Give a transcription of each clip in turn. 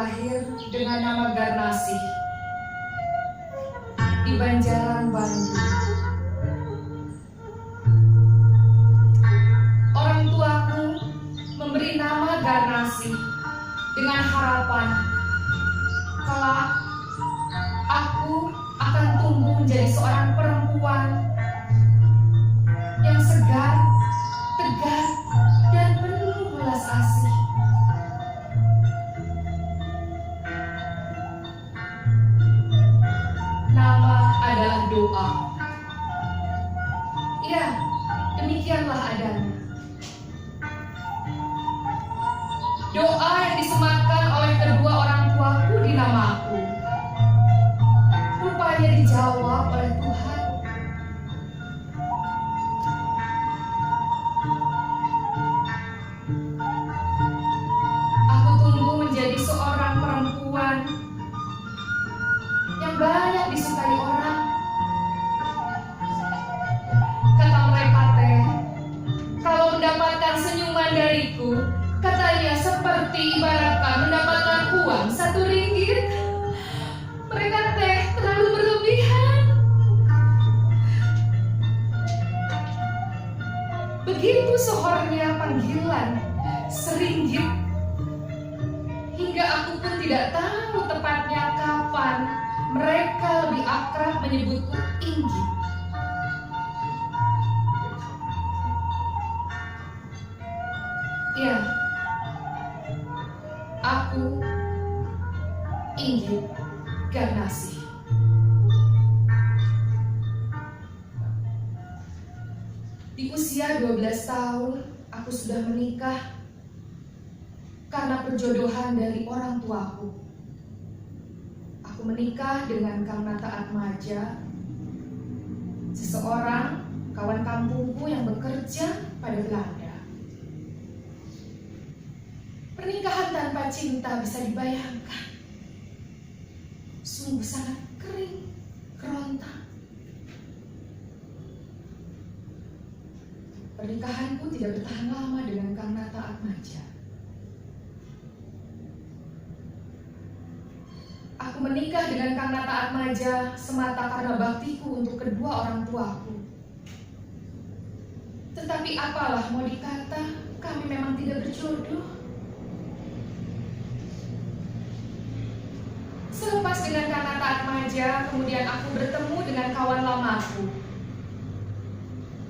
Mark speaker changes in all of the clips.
Speaker 1: lahir dengan nama Garnasih di Banjaran, Bandung. Orang tuaku memberi nama Garnasih dengan harapan kelak aku akan tumbuh menjadi seorang perempuan yang segar, tegar, dan penuh belas asih. Nama adalah doa. Ya, demikianlah adanya. Doa yang disematkan oleh kedua orang tuaku di namaku rupanya dijawab oleh Tuhan. Aku tumbuh menjadi seorang perempuan yang banyak disukai orang. Kata mereka kalau mendapatkan senyuman dariku, katanya seperti ibaratkan mendapatkan uang 1 ringgit. Mereka terlalu berlebihan. Begitu sohornya panggilan seringgit, hingga aku pun tidak tahu tepatnya kapan mereka lebih akrab menyebutku Inggit. Ya, aku Inggit Garnasih. Di usia 12 tahun, aku sudah menikah karena perjodohan dari orang tuaku. Aku menikah dengan Kang Nata Atmaja, seseorang kawan kampungku yang bekerja pada Belanda. Pernikahan tanpa cinta bisa dibayangkan. Sungguh sangat kering, kerontang. Pernikahanku tidak bertahan lama dengan Kang Nata Atmaja. Aku menikah dengan Kang Nata Atmaja semata karena baktiku untuk kedua orang tuaku. Tetapi apalah mau dikata, kami memang tidak berjodoh. Selepas dengan Kang Nata Atmaja, kemudian aku bertemu dengan kawan lamaku,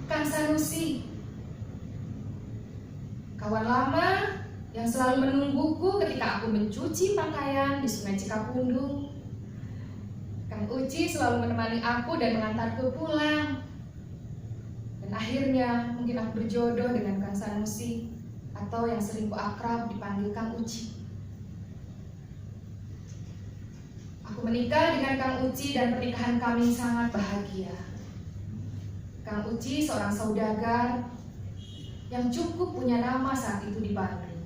Speaker 1: Kang Sanusi. Kawan lama yang selalu menungguku ketika aku mencuci pakaian di Sungai Cikapundung. Kang Uci selalu menemani aku dan mengantarku pulang. Dan akhirnya mungkin aku berjodoh dengan Kang Sanusi, atau yang sering ku akrab dipanggil Kang Uci. Aku menikah dengan Kang Uci dan pernikahan kami sangat bahagia. Kang Uci seorang saudagar yang cukup punya nama saat itu di Bandung.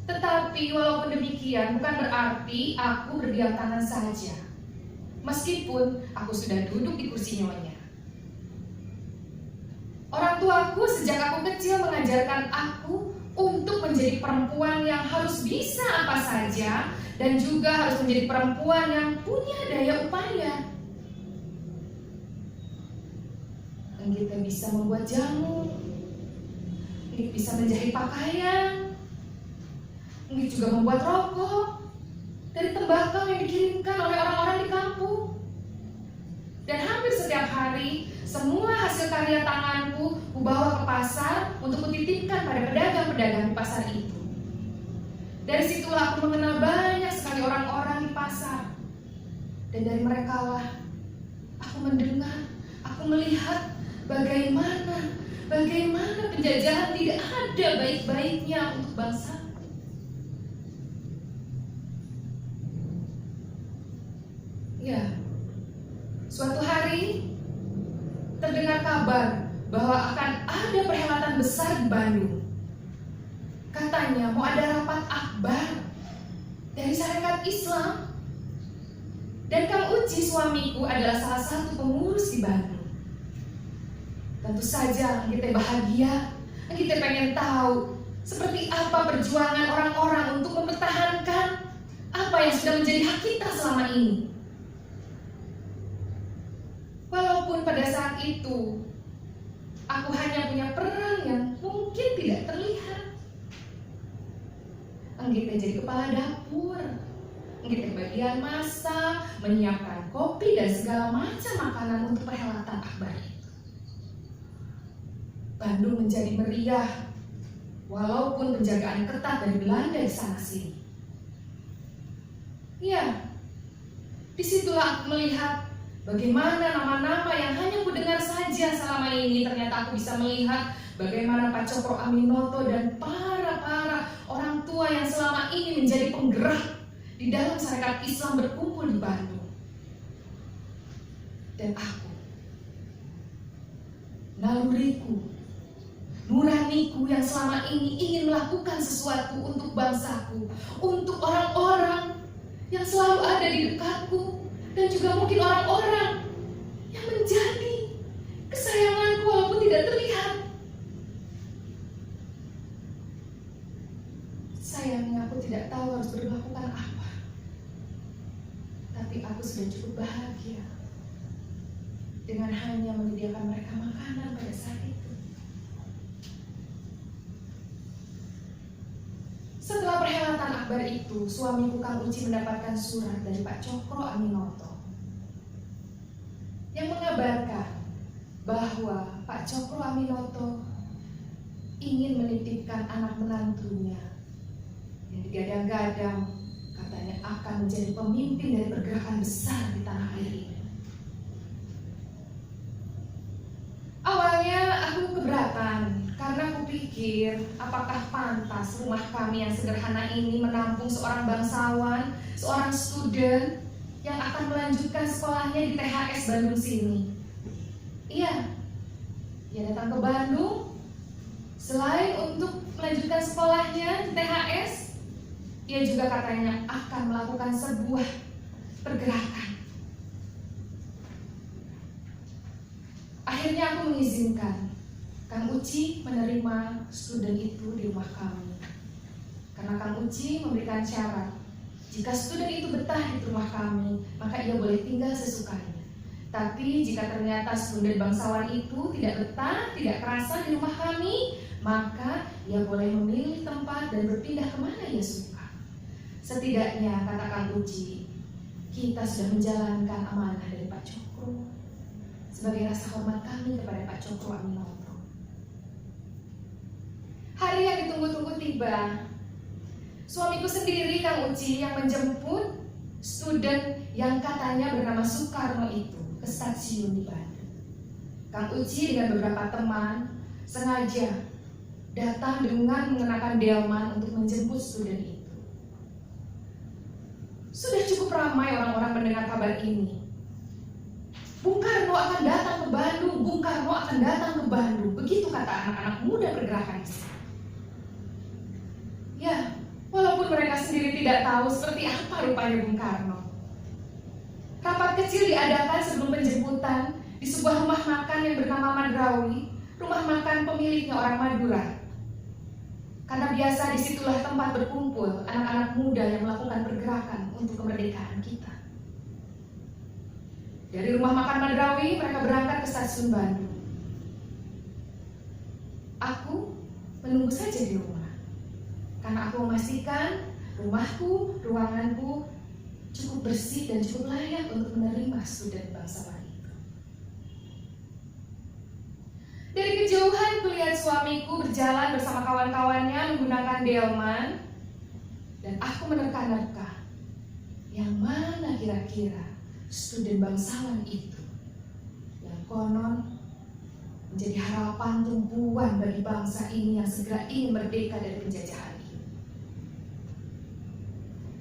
Speaker 1: Tetapi walaupun demikian bukan berarti aku berdiam tangan saja. Meskipun aku sudah duduk di kursi nyonya. Orang tuaku sejak aku kecil mengajarkan aku untuk menjadi perempuan yang harus bisa apa saja dan juga harus menjadi perempuan yang punya daya upaya. Kita bisa membuat jamu, kita bisa menjahit pakaian, kita juga membuat rokok dari tembakau yang dikirimkan oleh orang-orang di kampung. Dan hampir setiap hari, semua hasil karya tanganku kubawa ke pasar untuk kutitipkan pada pedagang-pedagang di pasar itu. Dari situlah aku mengenal banyak sekali orang-orang di pasar. Dan dari merekalah aku mendengar, aku melihat bagaimana penjajahan tidak ada baik-baiknya untuk bangsa. Ya, suatu hari terdengar kabar bahwa akan ada perhelatan besar di Bandung. Katanya mau ada rapat akbar dari Sarekat Islam. Dan Kang Uci suamiku adalah salah satu pengurus di Bandung. Tentu saja kita bahagia, kita pengen tahu seperti apa perjuangan orang-orang untuk mempertahankan sudah menjadi hak kita selama ini. Walaupun pada saat itu aku hanya punya peran yang mungkin tidak terlihat. Kita jadi kepala dapur, kita bagian masak, menyiapkan kopi dan segala macam makanan untuk perhelatan akbar itu. Bandung menjadi meriah, walaupun penjagaan ketat dari Belanda di sana sini. Ya, disitulah aku melihat bagaimana nama-nama yang hanya ku dengar saja selama ini, ternyata aku bisa melihat bagaimana Pak Cokro Aminoto dan para orang tua yang selama ini menjadi penggerak di dalam masyarakat Islam berkumpul di Bandung. Dan aku, naluriku, nuraniku yang selama ini ingin melakukan sesuatu untuk bangsaku, untuk orang-orang yang selalu ada di dekatku, dan juga mungkin orang-orang yang menjadi kesayanganku walaupun tidak terlihat. Sayangnya aku tidak tahu harus melakukan apa, tapi aku sudah cukup bahagia dengan hanya menyediakan mereka makanan pada saat itu. Setelah perhelatan akbar itu, suamiku Kang Uci mendapatkan surat dari Pak Cokro Aminoto yang mengabarkan bahwa Pak Cokro Aminoto ingin menitipkan anak menantunya yang digadang-gadang katanya akan menjadi pemimpin dari pergerakan besar di tanah air ini. Awalnya aku keberatan karena aku pikir apakah pantas rumah kami yang sederhana ini menampung seorang bangsawan, seorang student yang akan melanjutkan sekolahnya di THS Bandung sini. Iya, dia datang ke Bandung selain untuk melanjutkan sekolahnya di THS, dia juga katanya akan melakukan sebuah pergerakan. Akhirnya aku mengizinkan Kang Uci menerima student itu di rumah kami. Karena Kang Uci memberikan syarat, jika student itu betah di rumah kami, maka ia boleh tinggal sesukanya. Tapi jika ternyata student bangsawan itu tidak betah, tidak kerasa di rumah kami, maka ia boleh memilih tempat dan berpindah kemana ia suka. Setidaknya, kata Kang Uci, kita sudah menjalankan amanah dari Pak Cokro sebagai rasa hormat kami kepada Pak Cokro Aminoto. Hari yang ditunggu-tunggu tiba. Suamiku sendiri, Kang Uci, yang menjemput student yang katanya bernama Soekarno itu ke stasiun di Bandung. Kang Uci dengan beberapa teman sengaja datang dengan mengenakan delman untuk menjemput student itu. Sudah cukup ramai orang-orang mendengar kabar ini. Bung Karno akan datang ke Bandung, Bung Karno akan datang ke Bandung. Begitu kata anak-anak muda pergerakan di sini. Ya, walaupun mereka sendiri tidak tahu seperti apa rupanya Bung Karno. Rapat kecil diadakan sebelum penjemputan di sebuah rumah makan yang bernama Madrawi, rumah makan pemiliknya orang Madura. Karena biasa disitulah tempat berkumpul anak-anak muda yang melakukan pergerakan untuk kemerdekaan kita. Dari rumah makan Madrawi, mereka berangkat ke stasiun Bandung. Aku menunggu saja di rumah, karena aku memastikan rumahku, ruanganku cukup bersih dan cukup layak untuk menerima student bangsawan itu. Dari kejauhan kulihat suamiku berjalan bersama kawan-kawannya menggunakan delman, dan aku menerka-nerka, yang mana kira-kira student bangsawan itu yang konon menjadi harapan tumpuan bagi bangsa ini yang segera ingin merdeka dari penjajahan ini.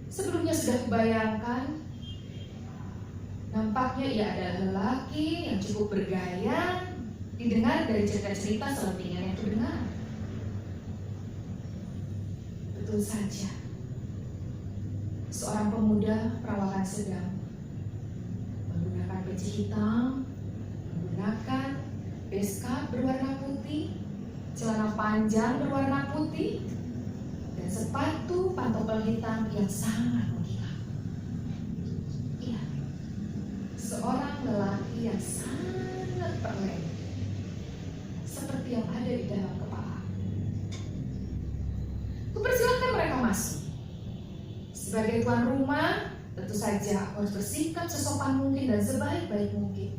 Speaker 1: Sebelumnya sudah kubayangkan, nampaknya ia adalah lelaki yang cukup bergaya, didengar dari cerita-cerita selebihnya yang kudengar. Betul saja, seorang pemuda perawakan sedang, menggunakan peci hitam, menggunakan beskap berwarna putih, celana panjang berwarna putih, dan sepatu pantopel hitam yang sangat mengkilap. lelaki yang sangat perlen, seperti yang ada di dalam kepala. Kupersilakan mereka masuk. Sebagai tuan rumah, tentu saja aku harus bersikap sesopan mungkin dan sebaik-baik mungkin.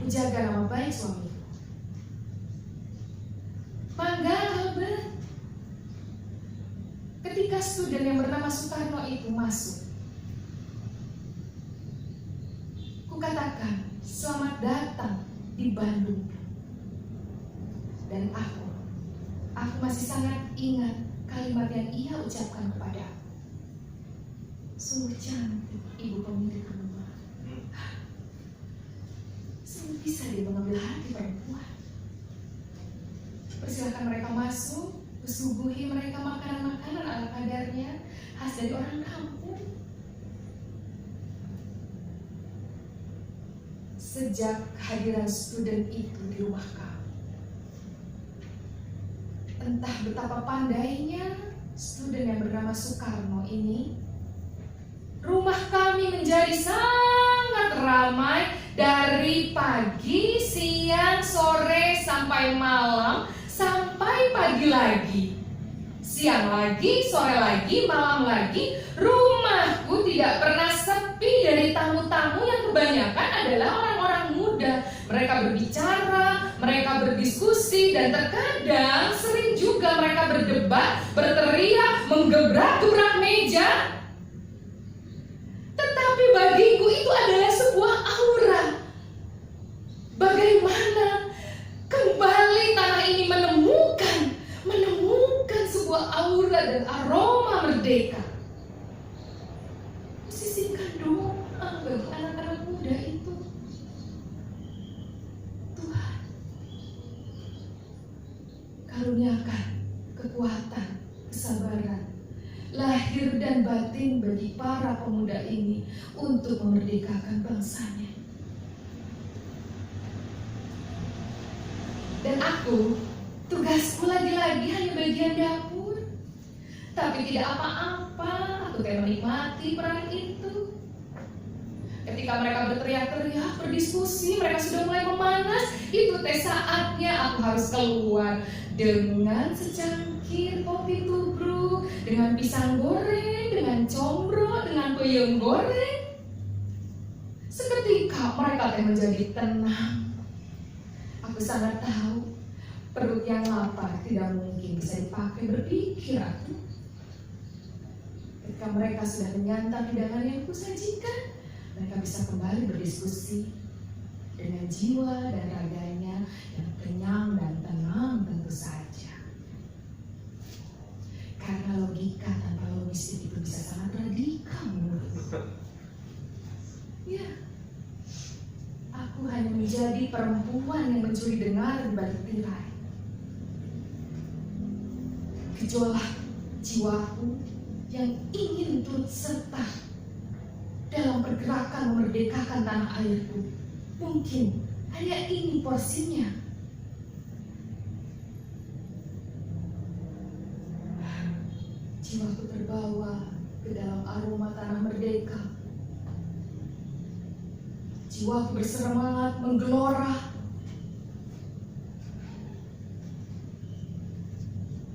Speaker 1: Menjaga nama baik suamiku. Mangga, Albert. Ketika student yang bernama Soekarno itu masuk, kukatakan, selamat datang di Bandung. Dan aku masih sangat ingat kalimat yang ia ucapkan kepada aku. Sungguh cantik ibu pemilik rumah. Sungguh bisa dia mengambil hati perempuan. Persilahkan mereka masuk, kusuguhi mereka makanan-makanan ala kadarnya, khas dari orang kampung. Sejak kehadiran student itu di rumah kami, entah betapa pandainya student yang bernama Soekarno ini, rumah kami menjadi sangat ramai dari pagi, siang, sore, sampai malam, sampai pagi lagi. Siang lagi, sore lagi, malam lagi, rumahku tidak pernah sepi dari tamu-tamu yang kebanyakan adalah orang-orang muda. Mereka berbicara, mereka berdiskusi, dan terkadang sering juga mereka berdebat, berteriak, menggebrak-gebrak meja. Tetapi bagiku itu adalah sebuah aura. Bagaimana kembali tanah ini menemukan sebuah aura dan aroma merdeka. Sisihkan doa bagi anak-anak muda itu. Tuhan, karuniakan kekuatan, kesabaran, lahir dan batin bagi para pemuda ini untuk memerdekakan bangsanya. Dan aku, tugasku lagi-lagi hanya bagian dapur. Tapi tidak apa-apa, aku kayak menikmati peran itu. Ketika mereka berteriak-teriak, berdiskusi, mereka sudah mulai memanas, itu saatnya aku harus keluar dengan secangkir kopi tubruk, dengan pisang goreng, dengan combro, dengan peyem goreng. Seketika mereka menjadi tenang. Aku sangat tahu perut yang lapar tidak mungkin bisa dipakai berpikir. Ketika mereka sudah menyantap hidangan yang kusajikan, mereka bisa kembali berdiskusi dengan jiwa dan raganya yang kenyang dan tenang tentu saja. Karena logika tanpa logistik itu bisa sangat radikal menurutku. Ya, aku hanya menjadi perempuan yang mencuri dengar di balik tirai. Gejolak jiwaku yang ingin turut serta dalam pergerakan memerdekakan tanah airku. Mungkin hanya ini porsinya. Jiwaku terbawa ke dalam aroma tanah merdeka. Jiwaku bersemangat menggelora.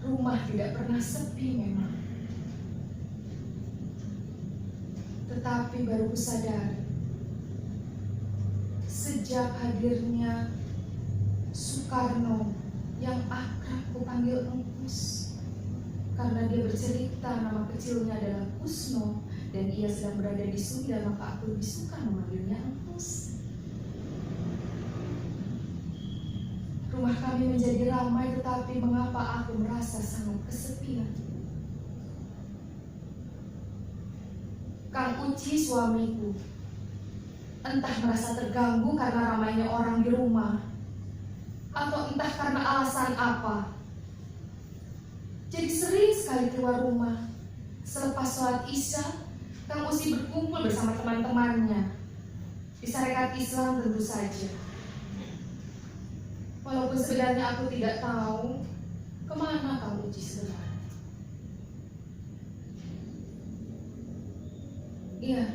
Speaker 1: Rumah tidak pernah sepi memang. Tetapi baru kusadari, sejak hadirnya Soekarno yang akrab kupanggil Engkus, karena dia bercerita nama kecilnya adalah Kusno dan ia sedang berada di Sunda, maka aku lebih suka memanggilnya Engkus. Rumah kami menjadi ramai, tetapi mengapa aku merasa sangat kesepian? Kang Uci suamiku entah merasa terganggu karena ramainya orang di rumah, atau entah karena alasan apa, jadi sering sekali keluar rumah. Selepas sholat Isya, Kang Uci berkumpul bersama teman-temannya di Sarekat Islam tentu saja. Walaupun sebenarnya aku tidak tahu kemana Kang Uci sebenarnya. Iya,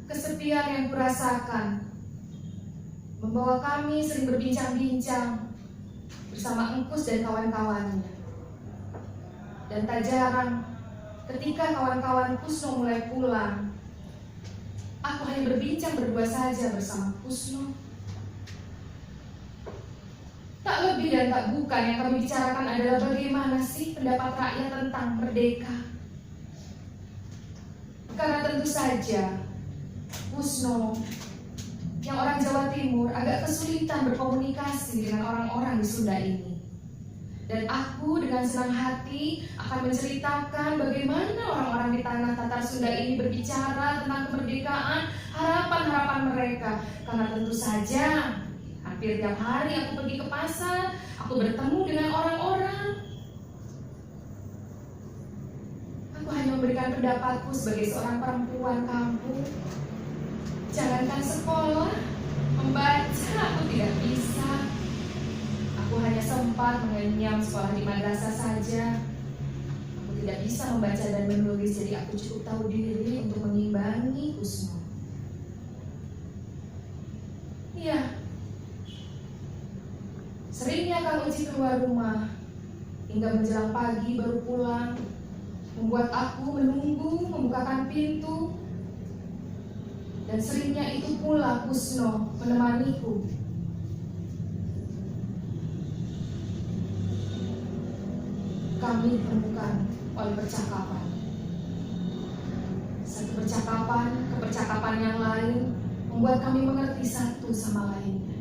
Speaker 1: kesepian yang kurasakan membawa kami sering berbincang-bincang bersama Engkus dan kawan-kawannya. Dan tak jarang ketika kawan-kawan Kusno mulai pulang, aku hanya berbincang berdua saja bersama Kusno. Tak lebih dan tak bukan yang kami bicarakan adalah bagaimana sih pendapat rakyat tentang merdeka. Karena tentu saja Kusno yang orang Jawa Timur agak kesulitan berkomunikasi dengan orang-orang di Sunda ini. Dan aku dengan senang hati akan menceritakan bagaimana orang-orang di tanah Tatar Sunda ini berbicara tentang kemerdekaan, harapan-harapan mereka. Karena tentu saja hampir tiap hari aku pergi ke pasar, aku bertemu dengan orang-orang. Aku hanya memberikan pendapatku sebagai seorang perempuan kampung. Jangankan sekolah, membaca aku tidak bisa. Aku hanya sempat mengenyam sekolah di madrasah saja. Aku tidak bisa membaca dan menulis, jadi aku cukup tahu diri untuk mengimbangi Kusno. Iya, seringnya Kang Uci keluar rumah hingga menjelang pagi baru pulang, membuat aku menunggu membukakan pintu. Dan seringnya itu pula Kusno menemaniku. Kami dipertemukan oleh percakapan. Satu percakapan ke percakapan yang lain membuat kami mengerti satu sama lainnya.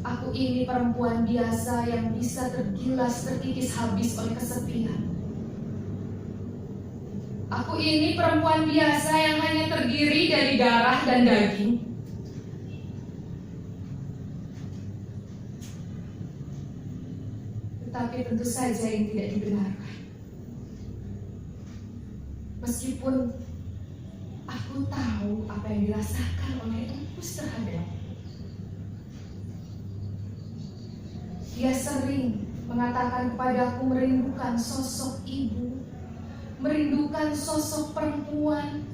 Speaker 1: Aku ini perempuan biasa yang bisa tergilas terkikis habis oleh kesepian. Aku ini perempuan biasa yang hanya terdiri dari darah dan daging. Tetapi tentu saja yang tidak dibenarkan. Meskipun aku tahu apa yang dirasakan oleh Engkus terhadap. Dia sering mengatakan kepadaku merindukan sosok ibu, merindukan sosok perempuan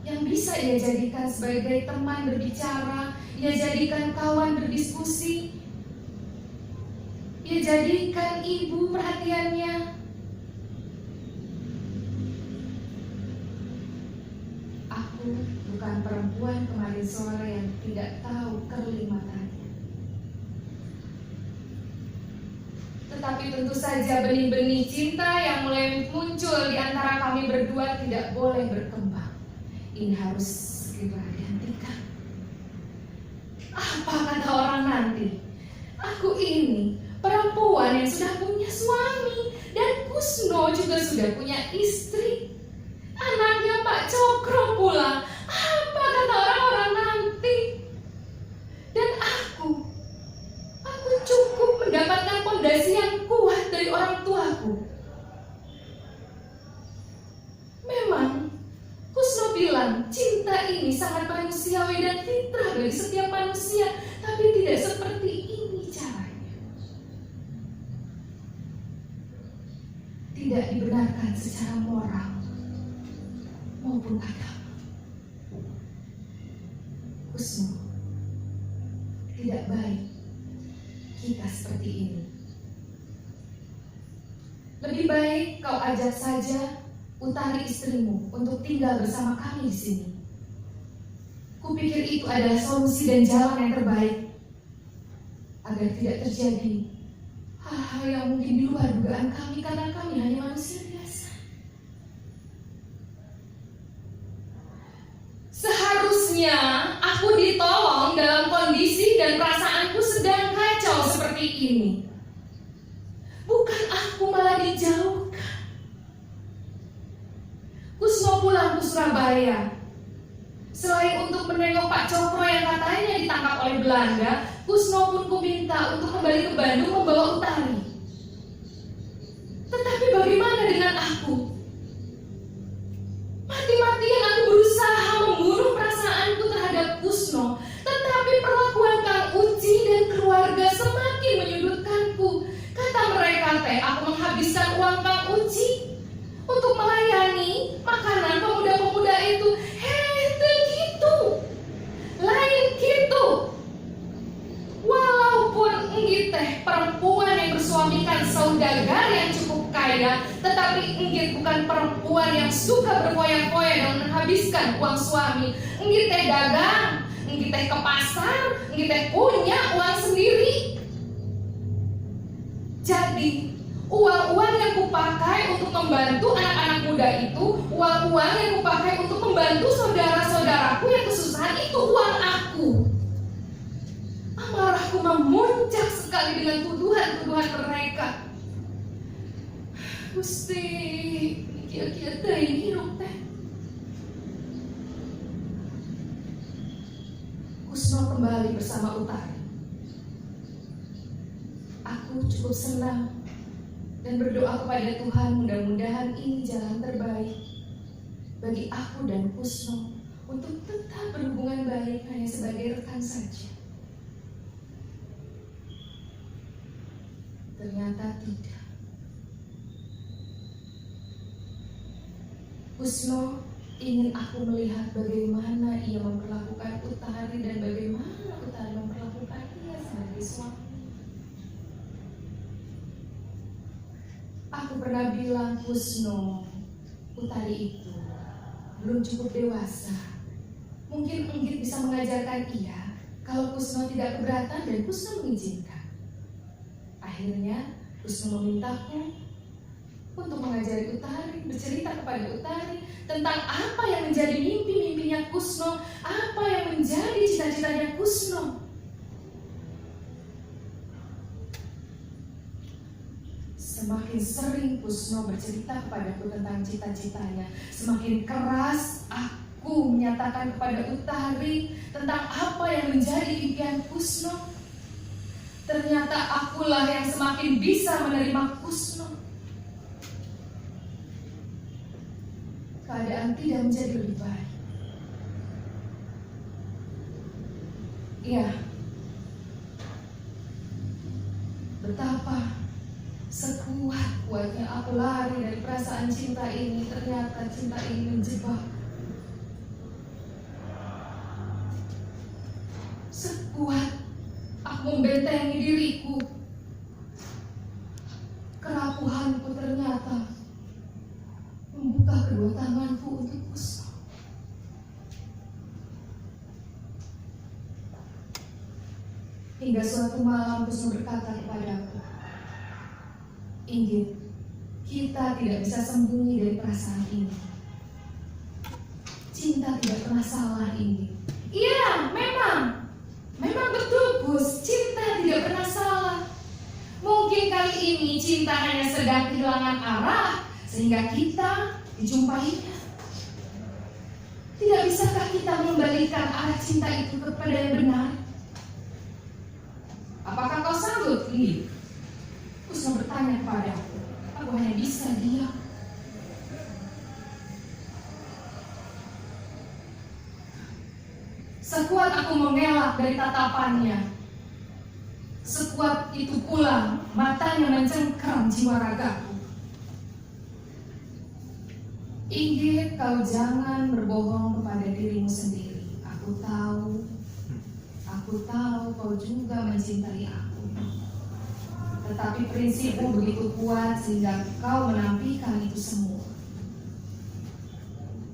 Speaker 1: yang bisa ia jadikan sebagai teman berbicara, ia jadikan kawan berdiskusi, ia jadikan ibu perhatiannya. Aku bukan perempuan kemarin sore yang tidak tahu kerli matanya. Tetapi tentu saja benih-benih cinta yang mulai muncul di antara kami berdua tidak boleh berkembang. Ini harus segera dihentikan. Apa kata orang nanti? Aku ini perempuan yang sudah punya suami, dan Kusno juga sudah punya istri. Anaknya Pak Cokro pula. Apa kata orang-orang nanti? Dan aku cukup mendapatkan pondasi yang kuat dari orang tuaku. Memang Kusno bilang cinta ini sangat manusiawi dan fitrah bagi setiap manusia, tapi tidak seperti ini caranya. Tidak dibenarkan secara moral maupun agama. Kusno, tidak baik kita seperti ini. Lebih baik kau ajak saja Utari istrimu untuk tinggal bersama kami di sini. Kupikir itu adalah solusi dan jalan yang terbaik agar tidak terjadi hal-hal yang mungkin di luar dugaan kami, karena kami hanya manusia biasa. Seharusnya aku ditolong dalam kondisi dan perasaanku sedang kacau seperti ini. Bukan aku malah dijauhkan. Kusno pulang ke Surabaya. Selain untuk menengok Pak Cokro yang katanya ditangkap oleh Belanda, Kusno pun kuminta untuk kembali ke Bandung membawa Utari. Tetapi bagaimana dengan aku? Mati-matian aku berusaha membunuh perasaanku terhadap Kusno, tetapi perlakuan Kang Uci dan keluarga semakin menyudutkanku. Kata mereka aku menghabiskan uang Kang Uci untuk melayani makanan mensuamikan saudagar yang cukup kaya, tetapi Inggit bukan perempuan yang suka berfoya-foya dan menghabiskan uang suami. Inggit teh dagang, Inggit teh ke pasar, Inggit teh punya uang sendiri. Jadi uang-uang yang kupakai untuk membantu anak-anak muda itu, uang-uang yang kupakai untuk membantu saudara-saudaraku yang kesusahan, itu uang aku. Amarahku memuncak sekali dengan tuduhan-tuduhan mereka. Gusti, kia-kia teh hirup teh. Kusno kembali bersama Utari. Aku cukup senang dan berdoa kepada Tuhan, mudah-mudahan ini jalan terbaik bagi aku dan Kusno untuk tetap berhubungan baik hanya sebagai rekan saja. Ternyata tidak. Kusno ingin aku melihat bagaimana ia memperlakukan Utari dan bagaimana Utari memperlakukan ia sebagai suami. Aku pernah bilang, Kusno, Utari itu belum cukup dewasa. Mungkin Inggit bisa mengajarkan ia kalau Kusno tidak keberatan dan Kusno mengizinkan. Akhirnya Kusno memintaku untuk mengajari Utari, bercerita kepada Utari tentang apa yang menjadi mimpi-mimpinya Kusno, apa yang menjadi cita-citanya Kusno. Semakin sering Kusno bercerita kepadaku tentang cita-citanya, semakin keras aku menyatakan kepada Utari tentang apa yang menjadi impian Kusno. Ternyata akulah yang semakin bisa menerima Kusno. Keadaan tidak menjadi lebih baik. Iya, betapa sekuat-kuatnya aku lari dari perasaan cinta ini, ternyata cinta ini menjebak. Sekuat aku membentengi diriku, kerapuhanku ternyata membuka kedua tanganku untuk Kusno. Hingga suatu malam Kusno berkata kepadaku, Inggit, kita tidak bisa sembunyi dari perasaan ini. Cinta tidak pernah salah, Inggit. Iya, memang betul, Gus. Cinta tidak pernah salah. Mungkin kali ini cinta hanya sedang kehilangan arah sehingga kita dijumpainya. Tidak bisakah kita mengembalikan arah cinta itu kepada yang benar? Apakah kau sanggup, Inggit? Kusno bertanya kepadaku. Aku hanya bisa diam. Sekuat aku mengelak dari tatapannya, sekuat itu pula matanya mencengkeram jiwa ragaku. Inggit, kau jangan berbohong kepada dirimu sendiri. Aku tahu kau juga mencintai aku. Tetapi prinsipmu begitu kuat sehingga kau menampilkan itu semua.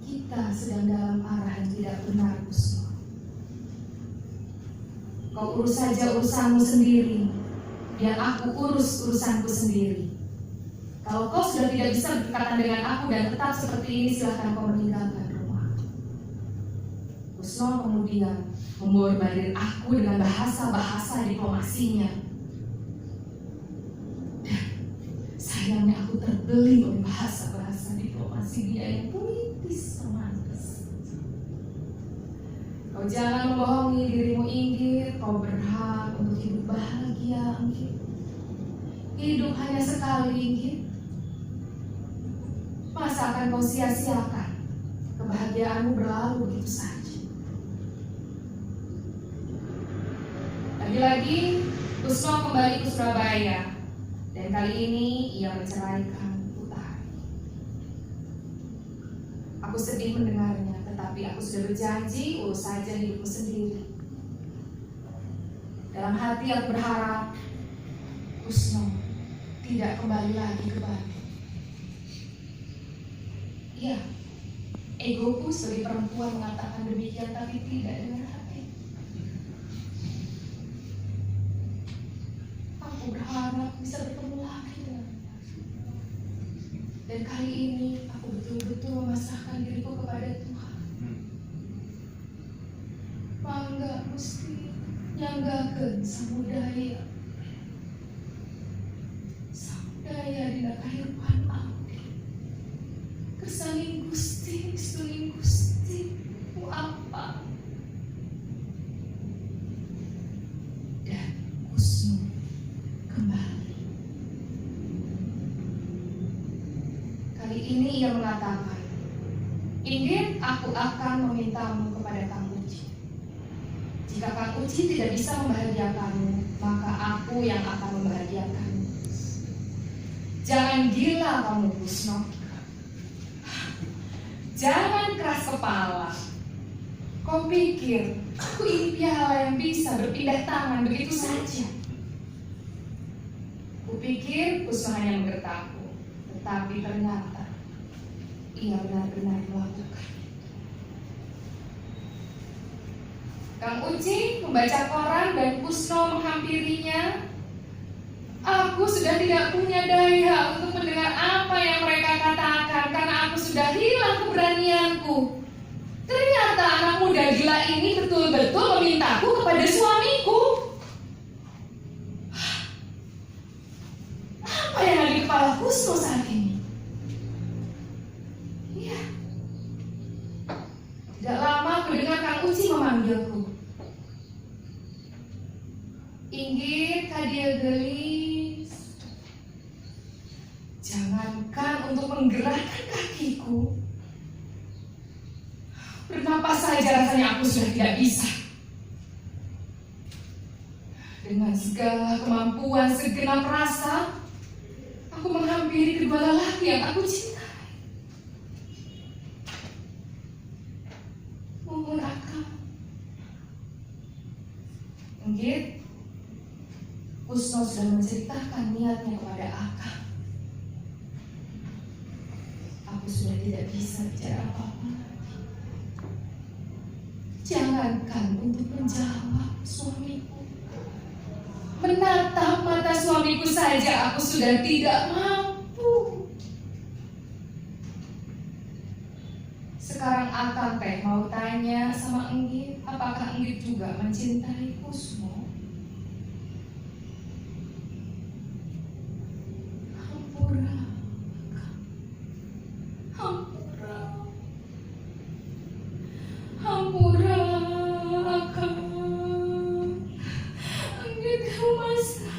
Speaker 1: Kita sedang dalam arah yang tidak benar, Kusno. Kau urus saja urusanmu sendiri, biar aku urus urusanku sendiri. Kalau kau sudah tidak bisa berdekatan dengan aku dan tetap seperti ini, silahkan kau meninggalkan rumah. Kusno kemudian memborbardir aku dengan bahasa-bahasa diplomasinya. Dan sayangnya aku terbeli oleh bahasa-bahasa diplomasi dia yang puitis romantis. Kau jangan membohongi dirimu, Inggit. Kau berhak untuk hidup bahagia, Inggit. Hidup hanya sekali, Inggit. Masa akan kau sia-siakan kebahagiaanmu berlalu begitu saja? Lagi-lagi Kusno kembali ke Surabaya, dan kali ini ia menceraikan Utari. Aku sedih mendengarnya, tetapi aku sudah berjanji urus saja hidupku sendiri. Dalam hati aku berharap Kusno tidak kembali lagi ke Bali. Ya, egoku sebagai perempuan mengatakan demikian, tapi tidak dengan hati. Aku berharap bisa bertemu lagi dengannya. Dan kali ini aku betul-betul memasrahkan diriku kepada Tuhan. Mangga Gusti nyanggakeun samudaya. Samudaya dina kahirupan abdi. Kersani Gusti, istuning Gusti, ku apa? Dan Kusnu kembali. Kali ini ia mengatakan, Inggit, aku akan memintamu kepada Kang Uci. Jika Kang Uci tidak bisa membahagiakanmu, maka aku yang akan membahagiakanmu. Jangan gila kamu, Kusno. Jangan keras kepala. Kau pikir aku ini piala yang bisa berpindah tangan begitu saja? Kupikir Kusno hanya menggertakku, tetapi ternyata ia benar-benar melakukan. Kang Uci membaca koran dan Kusno menghampirinya. Aku sudah tidak punya daya untuk mendengar apa yang mereka katakan karena aku sudah hilang keberanianku. Ternyata anak muda gila ini betul-betul memintaku kepada suamiku. Apa yang ada di kepala Kusno saat ini? Iya. Tidak lama aku dengar Kang Uci memanggilku. Inggit, kadia gelis. Jangankan untuk menggerakkan kakiku, bernapas saja rasanya aku sudah tidak bisa. Dengan segala kemampuan segenap rasa, aku menghampiri kedua lelaki yang aku cintai. Mohon akal. Inggit, Kusno sudah menceritakan niatnya kepada Akang. Aku sudah tidak bisa bicara apa-apa lagi. Jangankan untuk menjawab suamiku, menatap mata suamiku saja aku sudah tidak mampu. Sekarang Akang teh mau tanya sama Enggit, apakah Enggit juga mencintai Kusno? Hampura, Akang. Enggit masa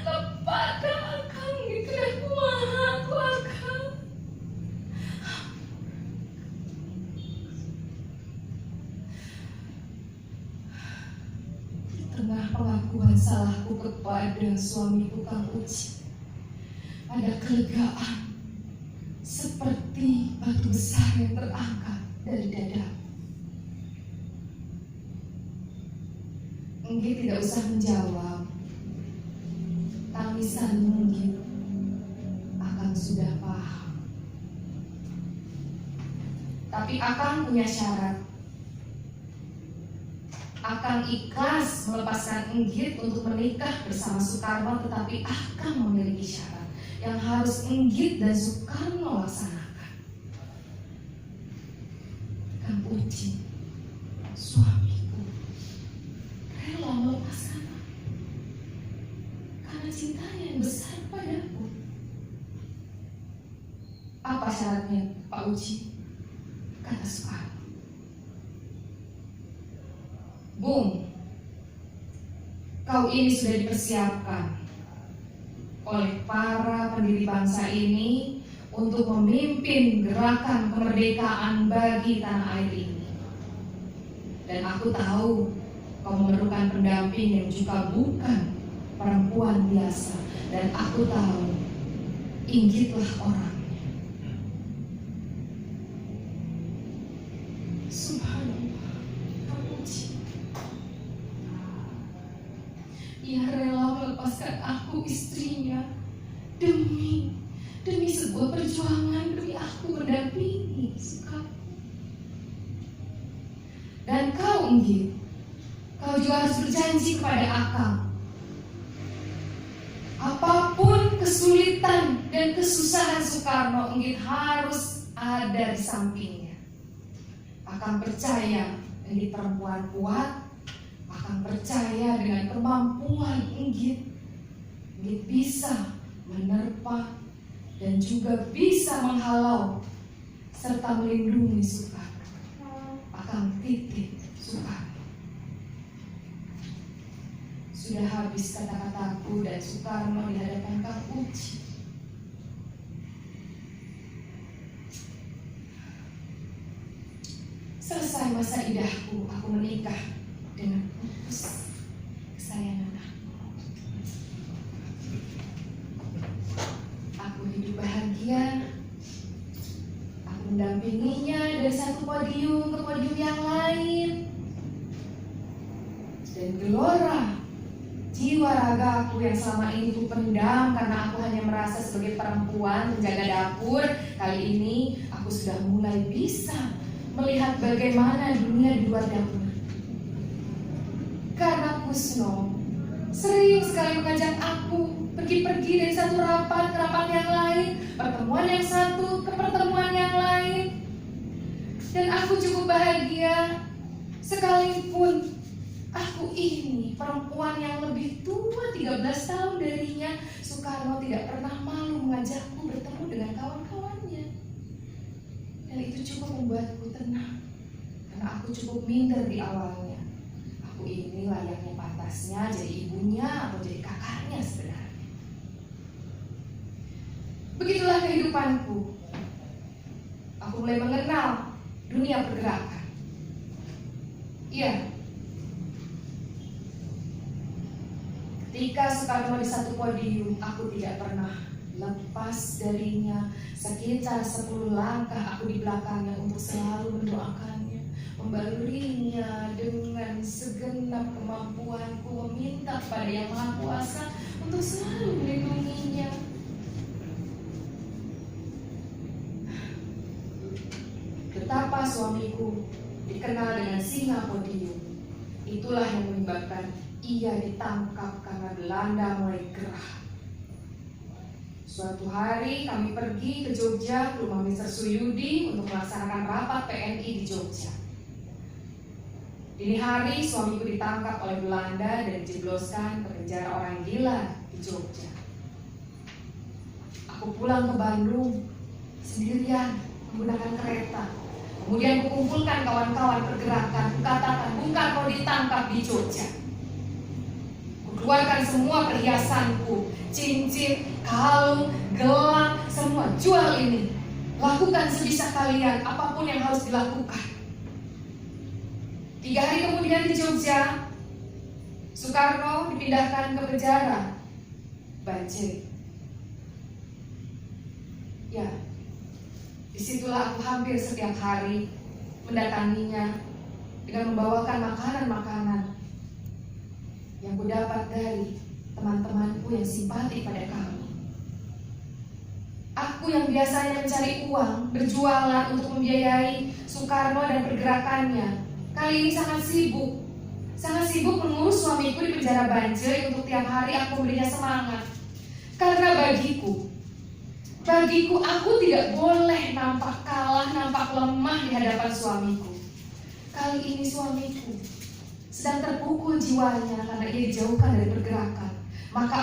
Speaker 1: lepat Akang, gitu ya kumaha aku Akang. Di tengah pengakuan salahku kepada suamiku Kang Uci, ada kelegaan seperti batu besar yang terangkat dari dada. Enggit tidak usah menjawab. Tangisan Enggit Akang sudah paham. Tapi Akang punya syarat. Akang ikhlas melepaskan Enggit untuk menikah bersama Sukarno, tetapi Akang memiliki syarat yang harus Enggit dan Sukarno laksanakan. Kang Uci, suamiku, rela melepaskan aku karena cintanya yang besar padaku. Apa syaratnya, Pak Uci? Kata Sukarno. Bung, kau ini sudah dipersiapkan oleh para pendiri bangsa ini untuk memimpin gerakan kemerdekaan bagi tanah air ini. Dan aku tahu kau memerlukan pendamping yang juga bukan perempuan biasa. Dan aku tahu Inggitlah orangnya. Subhanallah, Ia rela melepaskan aku istrinya, demi sebuah perjuangan, demi aku mendampingi Soekarno. Dan kau Enggit, kau juga harus berjanji kepada Akang, apapun kesulitan dan kesusahan Soekarno, Enggit harus ada di sampingnya. Akang percaya Enggit perempuan kuat. Akang percaya dengan kemampuan Enggit bisa menerpa dan juga bisa menghalau serta melindungi Soekarno. Akang titip Soekarno. Sudah habis kata-kataku dan Soekarno di hadapan Kang Uci. Selesai masa idahku, aku menikah dengan putus kesayangan aku. Aku hidup bahagia. Aku mendampinginya dari satu podium ke podium yang lain. Dan gelora jiwa raga aku yang selama ini ku pendam karena aku hanya merasa sebagai perempuan menjaga dapur, kali ini aku sudah mulai bisa melihat bagaimana dunia di luar dapur. Karena Kusno sering sekali mengajak aku pergi-pergi dari satu rapat ke rapat yang lain, pertemuan yang satu ke pertemuan yang lain. Dan aku cukup bahagia, sekalipun aku ini perempuan yang lebih tua 13 tahun darinya, Soekarno tidak pernah malu mengajakku bertemu dengan kawan-kawannya. Dan itu cukup membuatku tenang, karena aku cukup minder di awalnya. Aku ini layaknya pantasnya jadi ibunya atau jadi kakaknya sebenarnya. Begitulah kehidupanku. Aku mulai mengenal dunia pergerakan. Iya, ketika Soekarno di satu podium, aku tidak pernah lepas darinya. Sekitar 10 langkah aku di belakangnya untuk selalu mendoakannya, membaluinya dengan segenap kemampuanku, meminta kepada Yang Maha Kuasa untuk selalu melindunginya. Betapa suamiku dikenal dengan singa podium, itulah yang menyebabkan ia ditangkap karena Belanda mulai gerah. Suatu hari kami pergi ke Jogja ke rumah Mr. Suyudi untuk melaksanakan rapat PNI di Jogja. Dini hari suamiku ditangkap oleh Belanda dan dijebloskan ke penjara orang gila di Jogja. Aku pulang ke Bandung sendirian menggunakan kereta. Kemudian kukumpulkan kawan-kawan pergerakan, kukatakan Bung Karno ditangkap di Jogja. Keluarkan semua perhiasanku, cincin, kalung, gelang, semua jual ini. Lakukan sebisa kalian, apapun yang harus dilakukan. 3 hari kemudian di Jogja, Soekarno dipindahkan ke penjara Banjir. Ya, disitulah aku hampir setiap hari mendatanginya dengan membawakan makanan-makanan yang kudapat dari teman-temanku yang simpati pada kami. Aku yang biasanya mencari uang, berjualan untuk membiayai Soekarno dan pergerakannya, kali ini sangat sibuk mengurus suamiku di penjara Banjir untuk tiap hari aku memberinya semangat. Karena bagiku aku tidak boleh nampak kalah, nampak lemah di hadapan suamiku. Kali ini suamiku sedang terpukul jiwanya karena ia dijauhkan dari pergerakan. Maka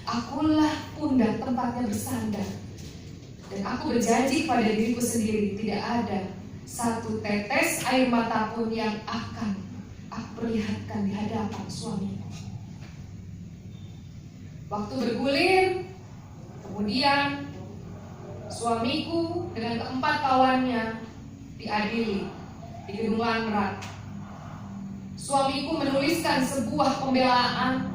Speaker 1: akulah pundak tempatnya bersandar. Dan aku berjanji kepada diriku sendiri, tidak ada satu tetes air mata pun yang akan aku perlihatkan di hadapan suamiku. Waktu bergulir, kemudian suamiku dengan keempat kawannya diadili di Gedung Langrat. Suamiku menuliskan sebuah pembelaan,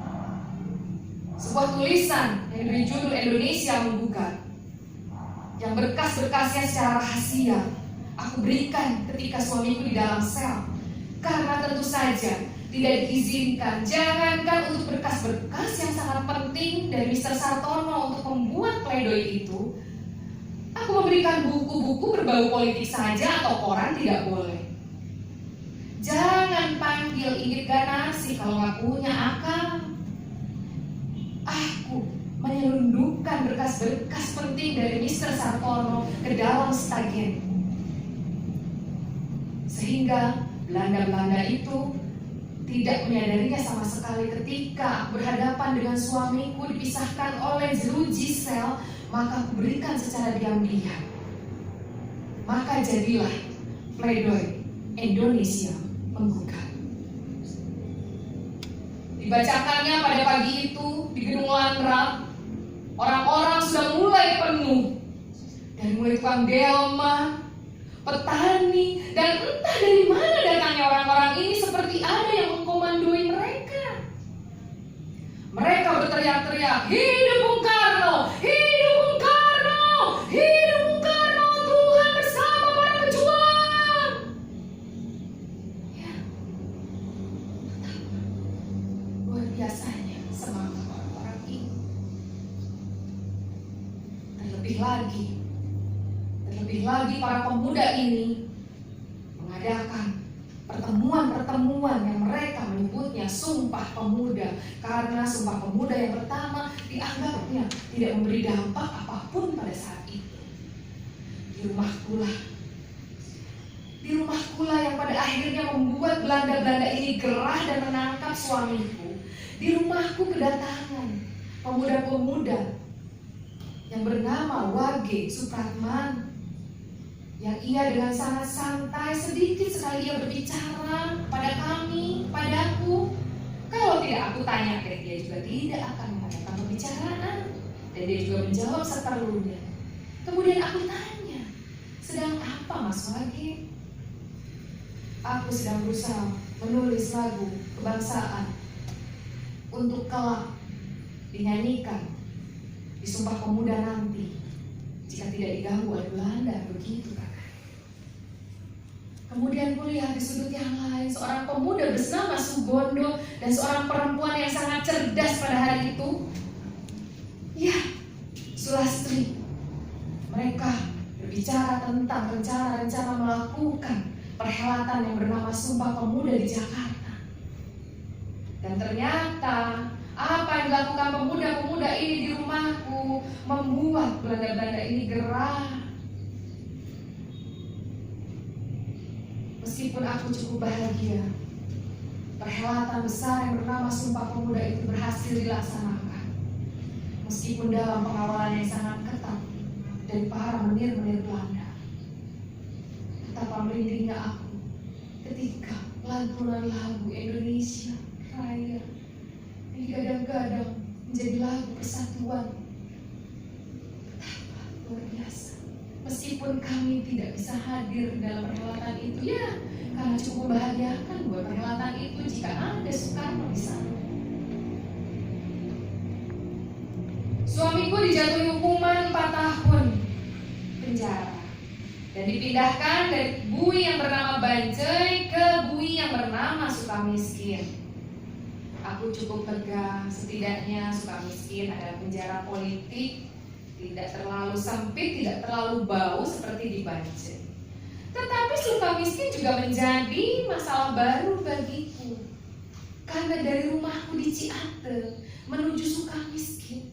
Speaker 1: sebuah tulisan yang diberi judul Indonesia Menggugat, yang berkas-berkasnya secara rahasia aku berikan ketika suamiku di dalam sel. Karena tentu saja tidak diizinkan. Jangankan untuk berkas-berkas yang sangat penting dari Mr. Sartono untuk membuat pledoi itu, aku memberikan buku-buku berbau politik saja atau koran tidak boleh. Jangan panggil Inggit Ganarsi kalau nggak punya akal. Aku menyelundupkan berkas-berkas penting dari Mr. Sartono ke dalam stagen, sehingga Belanda-Belanda itu tidak menyadarinya sama sekali. Ketika berhadapan dengan suamiku dipisahkan oleh jeruji sel, maka aku berikan secara diam-diam. Maka jadilah pledoi Indonesia menggugat. Dibacakannya pada pagi itu di Gedung Landrat. Orang-orang sudah mulai penuh, dan mulai tukang delman, petani, dan entah dari mana datangnya orang-orang ini seperti ada yang mengkomandoi mereka. Mereka berteriak-teriak, "Hidup Bung Karno! Hidup Bung Karno! Hidup Bung Karno! Tuhan bersama para pejuang!" Ya, luar biasanya semangat orang-orang ini. Terlebih lagi para pemuda ini mengadakan pertemuan-pertemuan yang mereka menyebutnya Sumpah Pemuda, karena Sumpah Pemuda yang pertama dianggapnya tidak memberi dampak apapun pada saat itu. Di rumahkulah yang pada akhirnya membuat Belanda-Belanda ini gerah dan menangkap suamiku. Di rumahku kedatangan pemuda-pemuda yang bernama Wage Supratman, yang ia dengan sangat santai, sedikit sekali ia berbicara pada kami, padaku. Kalau tidak aku tanyakan, dia juga tidak akan mengadakan pembicaraan, dan dia juga menjawab seperlunya. Kemudian aku tanya, "Sedang apa Mas Wage?" "Aku sedang berusaha menulis lagu kebangsaan untuk kelak dinyanyikan di Sumpah Pemuda nanti, jika tidak diganggu oleh Belanda." Begitu kakak. Kemudian kulihat di sudut yang lain seorang pemuda bernama Sugondo dan seorang perempuan yang sangat cerdas pada hari itu, ya, Sulastri. Mereka berbicara tentang rencana-rencana melakukan perhelatan yang bernama Sumpah Pemuda di Jakarta. Dan ternyata apa yang dilakukan pemuda-pemuda ini di rumahku membuat Belanda-Belanda ini gerah. Meskipun aku cukup bahagia, perhelatan besar yang bernama Sumpah Pemuda itu berhasil dilaksanakan. Meskipun dalam pengawalan yang sangat ketat dari para menir-menir Belanda. Betapa merindingnya aku ketika lantunan lagu Indonesia Raya digadang-gadang menjadi lagu persatuan. Betapa luar biasa. Meskipun kami tidak bisa hadir dalam perhelatan itu, ya, karena cukup membahagiakan buat perhelatan itu jika ada Soekarno di sana. Suamiku dijatuhi hukuman 4 tahun penjara dan dipindahkan dari bui yang bernama Banjai ke bui yang bernama Sukamiskin. Aku cukup lega, setidaknya Sukamiskin adalah penjara politik, tidak terlalu sempit, tidak terlalu bau seperti di Banjai. Tetapi Sukamiskin juga menjadi masalah baru bagiku, karena dari rumahku di Ciater menuju Sukamiskin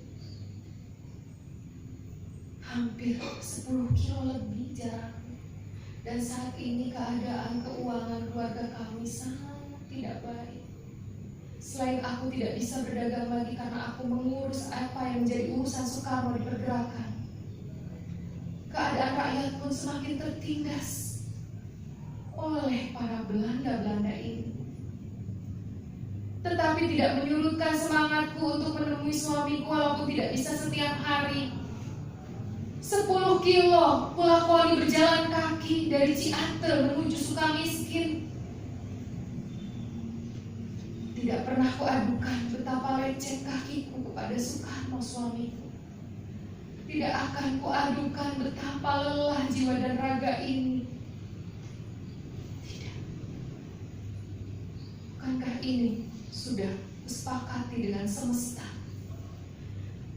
Speaker 1: hampir 10 kilo lebih jaraknya. Dan saat ini keadaan keuangan keluarga kami sangat tidak baik. Selain aku tidak bisa berdagang lagi karena aku mengurus apa yang menjadi urusan Soekarno di pergerakan, keadaan rakyat pun semakin tertindas oleh para Belanda-Belanda ini. Tetapi tidak menyurutkan semangatku untuk menemui suamiku walaupun tidak bisa setiap hari. 10 kilo pola-poli berjalan kaki dari Ciater menuju Sukamiskin. Tidak pernah kuadukan betapa lecet kakiku kepada Soekarno suamiku. Tidak akan kuadukan betapa lelah jiwa dan raga ini. Tidak. Bukankah ini sudah disepakati dengan semesta?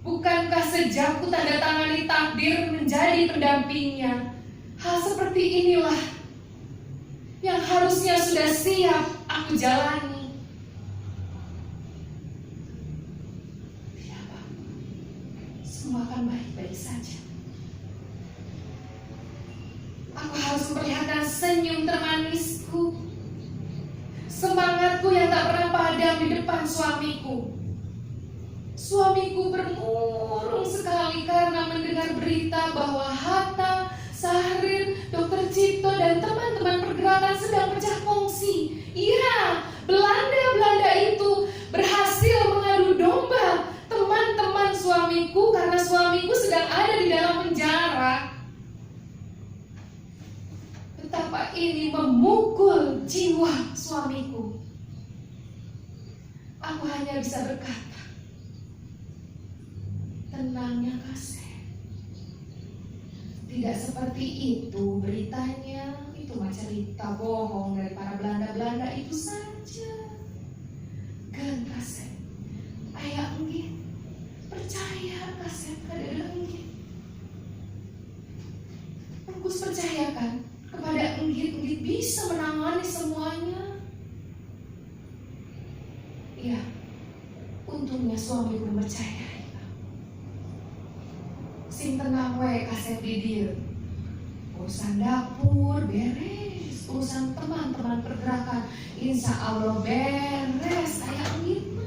Speaker 1: Bukankah sejak ku tanda tangani takdir menjadi pendampingnya, hal seperti inilah yang harusnya sudah siap aku jalani. Tidak apa, semua akan baik-baik saja. Aku harus memperlihatkan senyum termanisku, semangatku yang tak pernah padam di depan suamiku. Suamiku bermurung sekali karena mendengar berita bahwa Hatta, Sahrir, Dokter Cipto, dan teman-teman pergerakan sedang pecah kongsi. Iya, Belanda itu berhasil mengadu domba teman-teman suamiku karena suamiku sedang ada di dalam penjara. Betapa ini memukul jiwa suamiku. Aku hanya bisa berkata, tenangnya Kasep. Tidak seperti itu beritanya. Itu mah cerita bohong dari para Belanda-Belanda itu saja. Gen Kasep, ayah enggit, percaya Kasep pada enggit. Engkus percayakan kepada enggit bisa menangani semuanya. Iya, untungnya suamiku percaya. Sing tenang we Kasep di dieu. Urusan dapur beres, urusan teman-teman pergerakan insya Allah beres. Saya gitu.